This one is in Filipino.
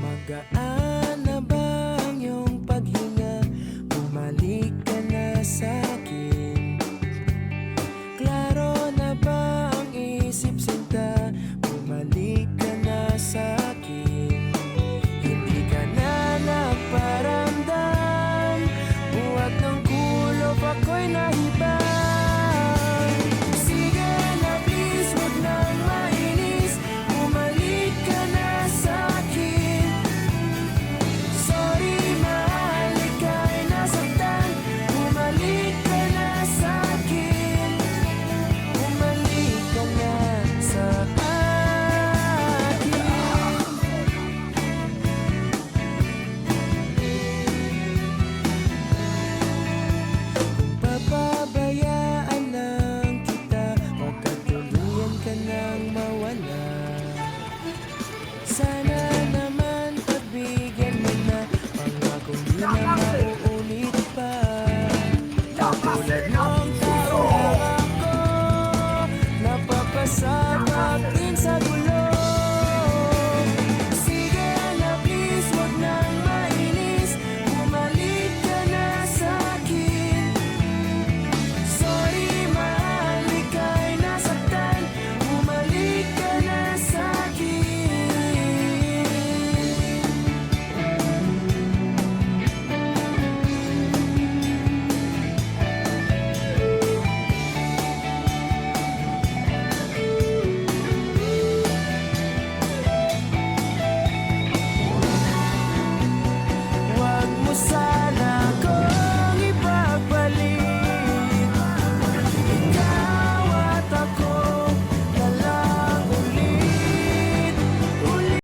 Magaan na ba ang iyong paghinga? Bumalik ka na sa'kin. Klaro na ba ang isip sinta? Bumalik ka na sa'kin. Hindi ka na nagparamdam. Buhat ng kulop ako'y nahibang. Sige na please, huwag nang mainis. Bumalik ka na sa'kin. Sorry mahal, ika'y nasaktan. Bumalik ka na sa'kin. Bumalik ka na sa akin. Kung papabayaan lang kita, magkatuluyan ka nang mawala. Sana naman pagbigyan mo na, pangakong di na mauulit pa. Katulad nung taong ako, napapasabak din sa gulo.